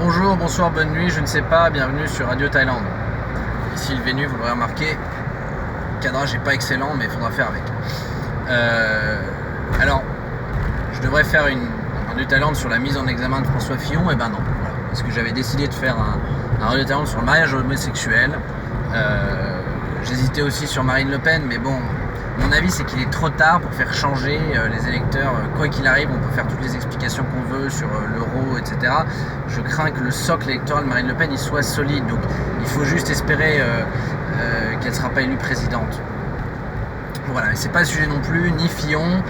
Bonjour, bonsoir, bonne nuit, je ne sais pas, bienvenue sur Radio Thaïlande. Ici le Vénu, vous l'aurez remarqué, le cadrage n'est pas excellent, mais il faudra faire avec. Alors, je devrais faire un Radio Thaïlande sur la mise en examen de François Fillon, et ben non, voilà, parce que j'avais décidé de faire un Radio Thaïlande sur le mariage homosexuel. J'hésitais aussi sur Marine Le Pen, mais bon, mon avis c'est qu'il est trop tard pour faire changer les électeurs. Quoi qu'il arrive, on peut faire toutes les explications qu'on veut sur l'euro, etc. Je crains que le socle électoral de Marine Le Pen il soit solide, donc il faut juste espérer qu'elle ne sera pas élue présidente. Voilà, mais c'est pas le sujet non plus, ni Fillon.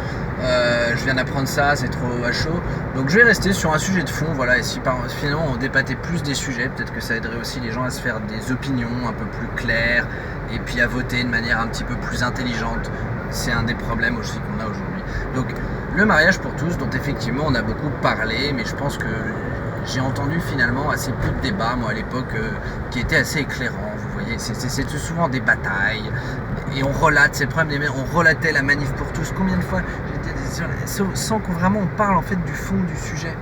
Je viens d'apprendre ça, c'est trop à chaud. Donc je vais rester sur un sujet de fond, voilà, et si finalement on débattait plus des sujets, peut-être que ça aiderait aussi les gens à se faire des opinions un peu plus claires, et puis à voter de manière un petit peu plus intelligente. C'est un des problèmes aussi qu'on a aujourd'hui. Donc le mariage pour tous, dont effectivement on a beaucoup parlé, mais je pense que j'ai entendu finalement assez peu de débats, moi à l'époque, qui étaient assez éclairants, vous voyez, c'est souvent des batailles, et on relate, c'est le problème, on relatait la manif pour tous, combien de fois, sans qu'on vraiment on parle en fait du fond du sujet.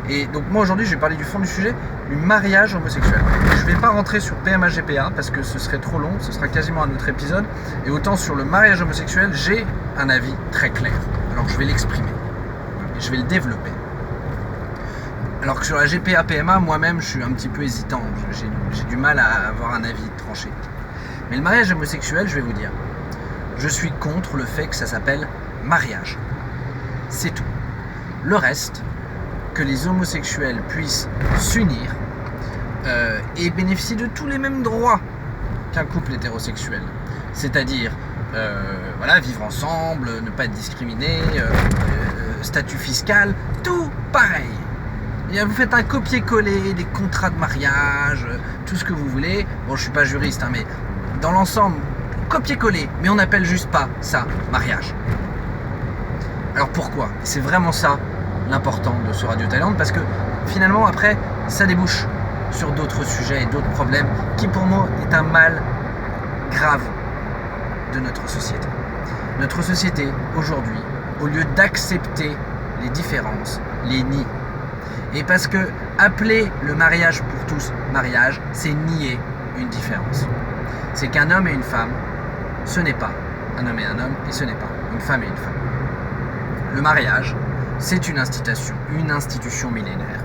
Et donc moi aujourd'hui je vais parler du fond du sujet, du mariage homosexuel. Je ne vais pas rentrer sur PMA-GPA parce que ce serait trop long, ce sera quasiment un autre épisode. Et autant sur le mariage homosexuel, j'ai un avis très clair. Alors je vais l'exprimer, et je vais le développer. Alors que sur la GPA-PMA, moi-même je suis un petit peu hésitant, j'ai du mal à avoir un avis tranché. Mais le mariage homosexuel, je vais vous dire, je suis contre le fait que ça s'appelle mariage. C'est tout. Le reste, que les homosexuels puissent s'unir et bénéficier de tous les mêmes droits qu'un couple hétérosexuel. C'est-à-dire, voilà, vivre ensemble, ne pas être discriminé, statut fiscal, tout pareil. Et vous faites un copier-coller des contrats de mariage, tout ce que vous voulez. Bon, je suis pas juriste, hein, mais dans l'ensemble, copier-coller, mais on n'appelle juste pas ça mariage. Alors pourquoi ? C'est vraiment ça l'important de ce Radio Thaïlande, parce que finalement après ça débouche sur d'autres sujets et d'autres problèmes qui pour moi est un mal grave de notre société. Notre société aujourd'hui, au lieu d'accepter les différences, les nie. Et parce que appeler le mariage pour tous mariage, c'est nier une différence. C'est qu'un homme et une femme, ce n'est pas un homme et un homme, et ce n'est pas une femme et une femme. Le mariage, c'est une institution millénaire.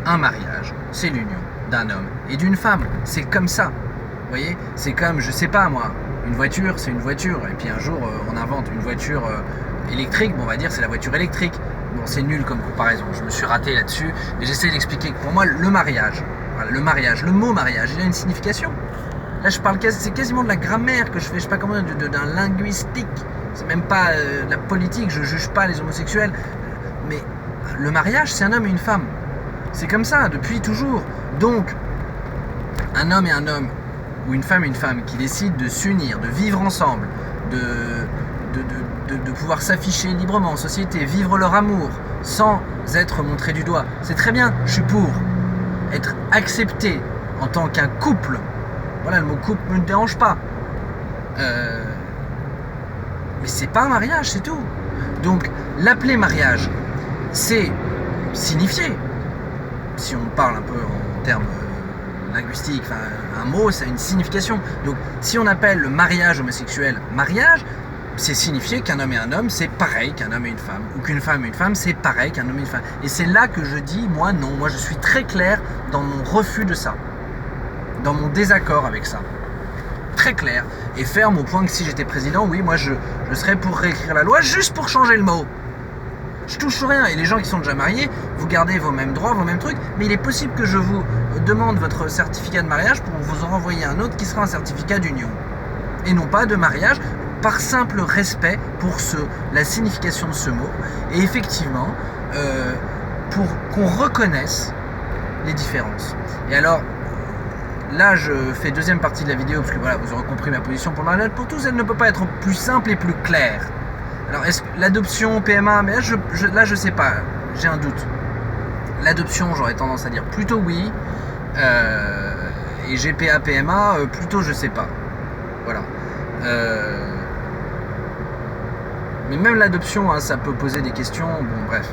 Un mariage, c'est l'union d'un homme et d'une femme. C'est comme ça. Vous voyez ? C'est comme, je sais pas moi, une voiture, c'est une voiture. Et puis un jour, on invente une voiture électrique. Bon, on va dire c'est la voiture électrique. Bon, c'est nul comme comparaison. Je me suis raté là-dessus. Mais j'essaie d'expliquer que pour moi, le mariage, voilà, le mot mariage, il a une signification. Là, je parle c'est quasiment de la grammaire que je fais. Je sais pas comment, d'un linguistique. C'est même pas de la politique. Je juge pas les homosexuels. Mais le mariage, c'est un homme et une femme. C'est comme ça, depuis toujours. Donc, un homme et un homme, ou une femme et une femme, qui décident de s'unir, de vivre ensemble, de pouvoir s'afficher librement en société, vivre leur amour, sans être montré du doigt. C'est très bien, je suis pour. Être accepté en tant qu'un couple. Voilà, le mot couple ne me dérange pas. Mais c'est pas un mariage, c'est tout. Donc, l'appeler mariage, c'est signifier, si on parle un peu en termes linguistiques, un mot, ça a une signification. Donc si on appelle le mariage homosexuel mariage, c'est signifier qu'un homme et un homme, c'est pareil qu'un homme et une femme, ou qu'une femme et une femme, c'est pareil qu'un homme et une femme. Et c'est là que je dis, moi non, moi je suis très clair dans mon refus de ça, dans mon désaccord avec ça. Très clair et ferme au point que si j'étais président, oui, moi je serais pour réécrire la loi juste pour changer le mot. Je touche rien, et les gens qui sont déjà mariés, vous gardez vos mêmes droits, vos mêmes trucs, mais il est possible que je vous demande votre certificat de mariage pour vous en renvoyer un autre qui sera un certificat d'union. Et non pas de mariage, par simple respect pour la signification de ce mot, et effectivement, pour qu'on reconnaisse les différences. Et alors, là je fais deuxième partie de la vidéo, parce que voilà, vous aurez compris ma position pour le mariage pour tous, elle ne peut pas être plus simple et plus claire. Alors, est-ce que l'adoption, PMA, mais là, je sais pas, j'ai un doute. L'adoption, j'aurais tendance à dire plutôt oui, et GPA, PMA, plutôt je sais pas. Voilà. Mais même l'adoption, hein, ça peut poser des questions, bon bref.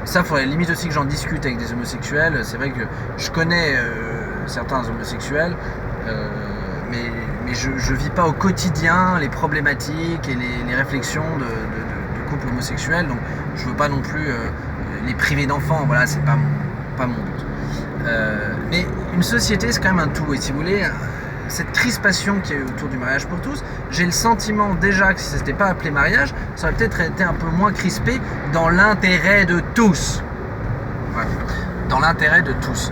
ça, il faudrait limite aussi que j'en discute avec des homosexuels. C'est vrai que je connais certains homosexuels, mais je vis pas au quotidien les problématiques et les réflexions de couples homosexuels, donc je veux pas non plus les priver d'enfants, voilà, c'est pas mon but. Mais une société, c'est quand même un tout, et si vous voulez, cette crispation qui est autour du mariage pour tous, j'ai le sentiment déjà que si ça n'était pas appelé mariage, ça aurait peut-être été un peu moins crispé dans l'intérêt de tous. Voilà. Dans l'intérêt de tous.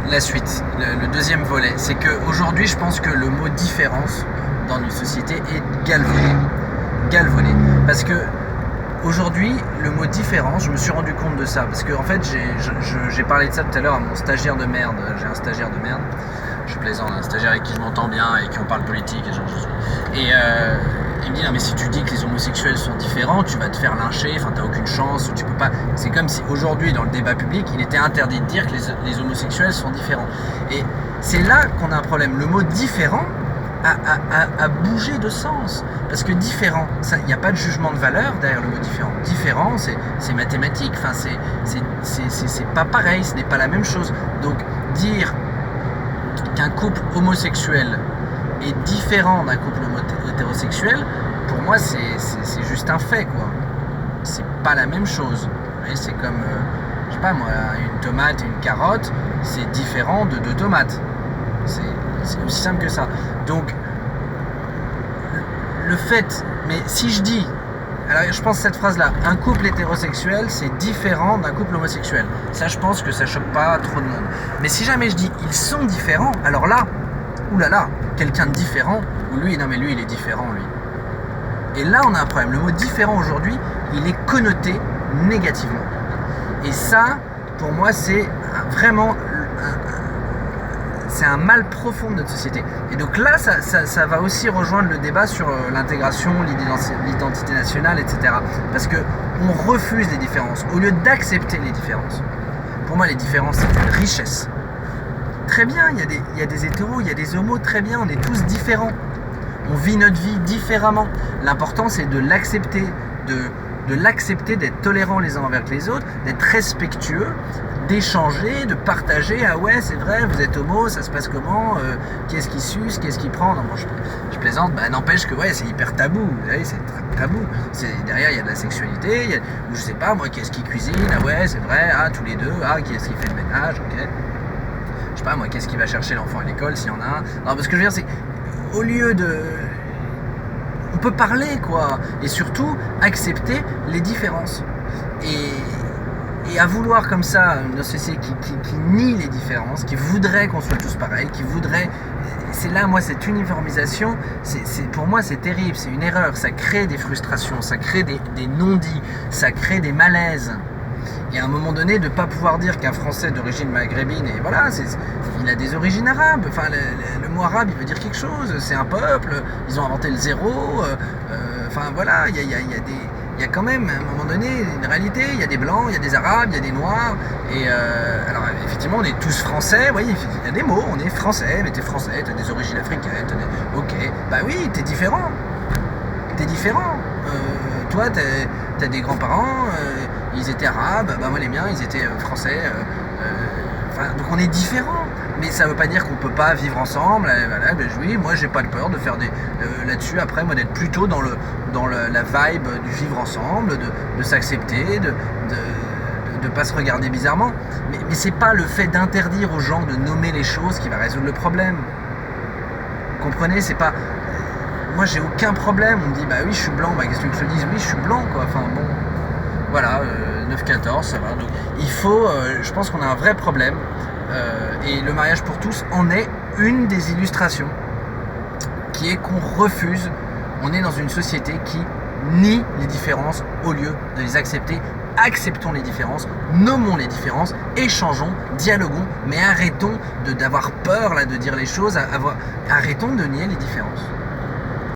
La suite, le deuxième volet, c'est qu'aujourd'hui, je pense que le mot différence dans une société est galvaudé. Galvaudé. Parce que aujourd'hui, le mot différence, je me suis rendu compte de ça. Parce que en fait, j'ai parlé de ça tout à l'heure à mon stagiaire de merde. J'ai un stagiaire de merde. Je plaisante, un stagiaire avec qui je m'entends bien et qui on parle politique. Et il me dit non mais si tu dis que les homosexuels sont différents, tu vas te faire lyncher, enfin t'as aucune chance, ou tu peux pas. C'est comme si aujourd'hui dans le débat public, il était interdit de dire que les homosexuels sont différents. Et c'est là qu'on a un problème. Le mot différent a bougé de sens. Parce que différent, il n'y a pas de jugement de valeur derrière le mot différent. Différent, c'est mathématique, enfin, c'est pas pareil, ce n'est pas la même chose. Donc dire qu'un couple homosexuel est différent d'un couple hétérosexuel, pour moi c'est juste un fait, quoi. C'est pas la même chose. Vous voyez, c'est comme, je sais pas moi, une tomate et une carotte, c'est différent de deux tomates. C'est aussi simple que ça. Donc, le fait, mais si je dis, alors je pense cette phrase-là, un couple hétérosexuel, c'est différent d'un couple homosexuel. Ça, je pense que ça choque pas trop de monde. Mais si jamais je dis, ils sont différents, alors là, oulala, quelqu'un de différent, ou lui, non mais lui, il est différent, lui. Et là, on a un problème. Le mot différent aujourd'hui, il est connoté négativement. Et ça, pour moi, c'est vraiment c'est un mal profond de notre société. Et donc là, ça va aussi rejoindre le débat sur l'intégration, l'identité nationale, etc. Parce qu'on refuse les différences, au lieu d'accepter les différences. Pour moi, les différences, c'est une richesse. Très bien, il y a des hétéros, il y a des homos, très bien, on est tous différents. On vit notre vie différemment. L'important, c'est de l'accepter, de l'accepter, d'être tolérant les uns envers les autres, d'être respectueux, d'échanger, de partager. Ah ouais, c'est vrai, vous êtes homo, ça se passe comment, qu'est-ce qui suce, qu'est-ce qui prend. Non, bon, je plaisante, bah, n'empêche que ouais, c'est hyper tabou, vous savez, c'est très tabou. Derrière, il y a de la sexualité, ou je sais pas, moi, qu'est-ce qui cuisine, ah ouais, c'est vrai, ah, tous les deux, ah, qui est-ce qui fait le ménage, ok. Je sais pas, moi, qu'est-ce qui va chercher l'enfant à l'école, s'il y en a un. Non, parce que je veux dire, c'est, au lieu de... On peut parler, quoi, et surtout, accepter les différences. Et à vouloir comme ça une société qui nie les différences, qui voudrait qu'on soit tous pareils, qui voudrait... C'est là, moi, cette uniformisation, pour moi, c'est terrible, c'est une erreur. Ça crée des frustrations, ça crée des non-dits, ça crée des malaises. Et à un moment donné, de ne pas pouvoir dire qu'un Français d'origine maghrébine, et voilà, il a des origines arabes. Enfin, le mot arabe, il veut dire quelque chose. C'est un peuple, ils ont inventé le zéro. Enfin, voilà, il y a quand même, à un moment donné, une réalité. Il y a des blancs, il y a des arabes, il y a des noirs. Et alors, effectivement, on est tous français. Vous voyez, il y a des mots, on est français, mais t'es français, t'as des origines africaines. Ok, bah oui, t'es différent. T'es différent. Toi, t'as des grands-parents, ils étaient arabes, bah moi les miens, ils étaient français. Donc on est différents. Mais ça veut pas dire qu'on peut pas vivre ensemble. Voilà, ben oui, moi j'ai pas de peur de faire là-dessus. Après, moi d'être plutôt dans la vibe du vivre ensemble, de s'accepter, de pas se regarder bizarrement. Mais c'est pas le fait d'interdire aux gens de nommer les choses qui va résoudre le problème. Vous comprenez, c'est pas... Moi j'ai aucun problème, on me dit bah oui je suis blanc, bah qu'est-ce que tu veux que je te dise, oui je suis blanc quoi, enfin bon, voilà, 9-14 ça va, donc il faut, je pense qu'on a un vrai problème, et le mariage pour tous en est une des illustrations, qui est qu'on refuse, on est dans une société qui nie les différences au lieu de les accepter. Acceptons les différences, nommons les différences, échangeons, dialoguons, mais arrêtons d'avoir peur là, de dire les choses, arrêtons de nier les différences.